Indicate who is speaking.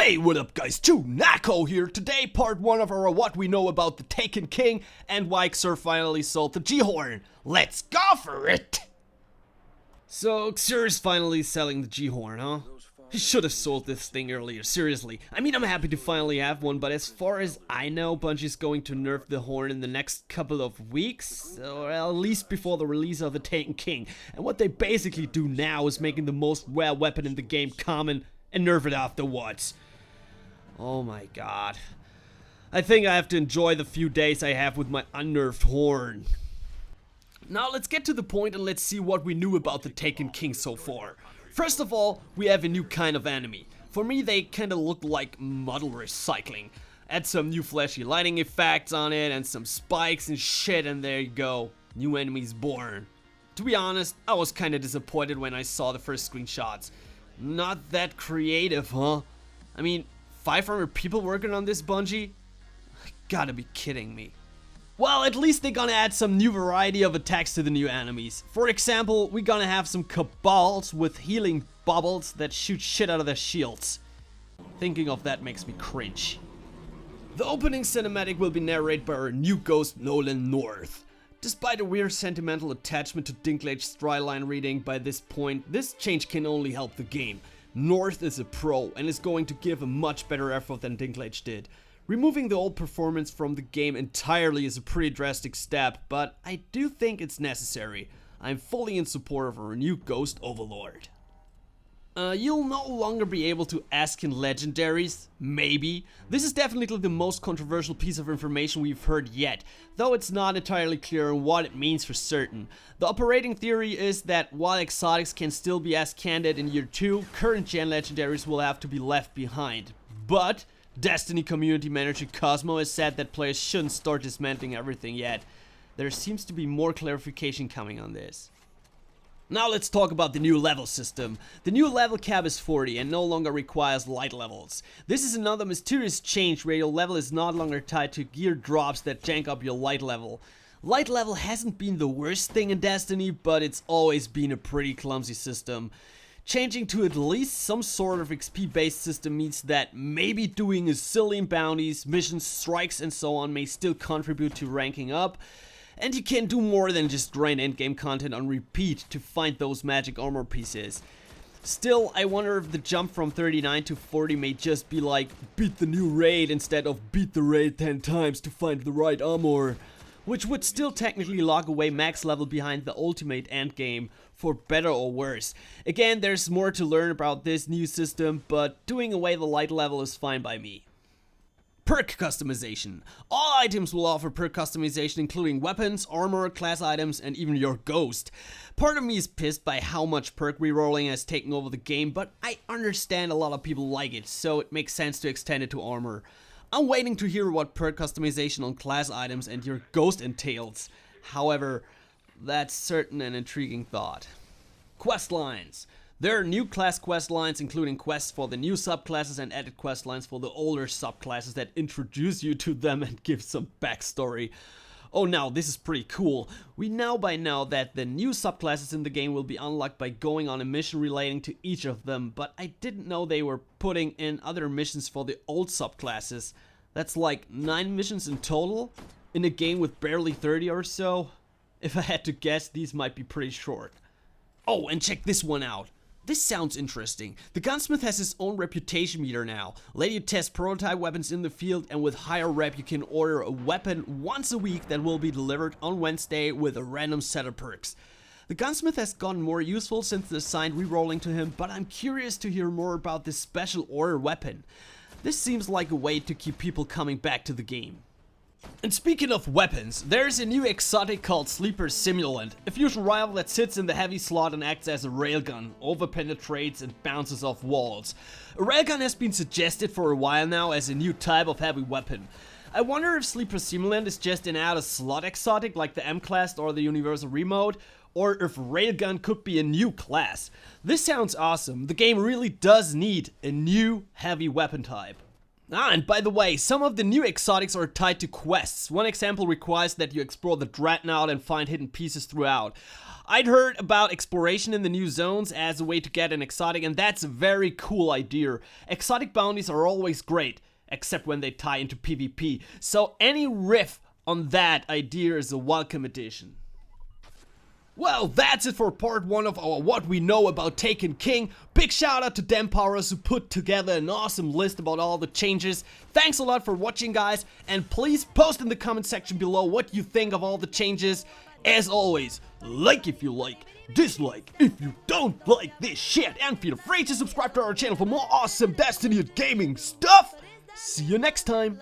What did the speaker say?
Speaker 1: Hey, what up guys, Nako here. Today part 1 of our what we know about the Taken King and why Xur finally sold the Gjallarhorn. Let's go for it! So Xur is finally selling the Gjallarhorn, huh? He should have sold this thing earlier, seriously. I mean, I'm happy to finally have one, but as far as I know, Bungie's going to nerf the horn in the next couple of weeks, or at least before the release of the Taken King. And what they basically do now is making the most rare weapon in the game common and nerf it afterwards. Oh my god. I think I have to enjoy the few days I have with my unnerved horn. Now let's get to the point and let's see what we knew about the Taken King so far. First of all, we have a new kind of enemy. For me, they kinda look like model recycling. Add some new flashy lighting effects on it and some spikes and shit, and there you go. New enemies born. To be honest, I was kinda disappointed when I saw the first screenshots. Not that creative, huh? I mean, 500 people working on this, Bungie? Gotta be kidding me. Well, at least they're gonna add some new variety of attacks to the new enemies. For example, we're gonna have some Cabals with healing bubbles that shoot shit out of their shields. Thinking of that makes me cringe. The opening cinematic will be narrated by our new ghost Nolan North. Despite a weird sentimental attachment to Dinklage's dryline reading by this point, this change can only help the game. North is a pro and is going to give a much better effort than Dinklage did. Removing the old performance from the game entirely is a pretty drastic step, but I do think it's necessary. I'm fully in support of our new Ghost Overlord. You'll no longer be able to ask in legendaries, maybe. This is definitely the most controversial piece of information we've heard yet, though it's not entirely clear on what it means for certain. The operating theory is that while exotics can still be asked candid in year 2, current gen legendaries will have to be left behind. But Destiny community manager Cosmo has said that players shouldn't start dismantling everything yet. There seems to be more clarification coming on this. Now let's talk about the new level system. The new level cap is 40 and no longer requires light levels. This is another mysterious change where your level is no longer tied to gear drops that jank up your light level. Light level hasn't been the worst thing in Destiny, but it's always been a pretty clumsy system. Changing to at least some sort of XP based system means that maybe doing a zillion bounties, missions, strikes and so on may still contribute to ranking up. And you can do more than just grind endgame content on repeat to find those magic armor pieces. Still, I wonder if the jump from 39 to 40 may just be like beat the new raid instead of beat the raid 10 times to find the right armor. Which would still technically lock away max level behind the ultimate endgame, for better or worse. Again, there's more to learn about this new system, but doing away the light level is fine by me. Perk customization. All items will offer perk customization, including weapons, armor, class items, and even your ghost. Part of me is pissed by how much perk rerolling has taken over the game, but I understand a lot of people like it, so it makes sense to extend it to armor. I'm waiting to hear what perk customization on class items and your ghost entails. However, that's certain an intriguing thought. Quest lines. There are new class quest lines, including quests for the new subclasses and added quest lines for the older subclasses that introduce you to them and give some backstory. Oh, now this is pretty cool. We know by now that the new subclasses in the game will be unlocked by going on a mission relating to each of them, but I didn't know they were putting in other missions for the old subclasses. That's like 9 missions in total? In a game with barely 30 or so? If I had to guess, these might be pretty short. Oh, and check this one out. This sounds interesting. The gunsmith has his own reputation meter now. Let you test prototype weapons in the field, and with higher rep you can order a weapon once a week that will be delivered on Wednesday with a random set of perks. The gunsmith has gotten more useful since the assigned rerolling to him, but I'm curious to hear more about this special order weapon. This seems like a way to keep people coming back to the game. And speaking of weapons, there's a new exotic called Sleeper Simulant, a fusion rival that sits in the heavy slot and acts as a railgun, overpenetrates and bounces off walls. A railgun has been suggested for a while now as a new type of heavy weapon. I wonder if Sleeper Simulant is just an out-of-slot exotic like the M-Class or the Universal Remote, or if railgun could be a new class. This sounds awesome. The game really does need a new heavy weapon type. Ah, and by the way, some of the new exotics are tied to quests. One example requires that you explore the Dreadnought and find hidden pieces throughout. I'd heard about exploration in the new zones as a way to get an exotic, and that's a very cool idea. Exotic bounties are always great, except when they tie into PvP. So any riff on that idea is a welcome addition. Well, that's it for part 1 of our What We Know About Taken King. Big shout out to Dempowerz who put together an awesome list about all the changes. Thanks a lot for watching, guys, and please post in the comment section below what you think of all the changes. As always, like if you like, dislike if you don't like this shit, and feel free to subscribe to our channel for more awesome Destiny and gaming stuff. See you next time.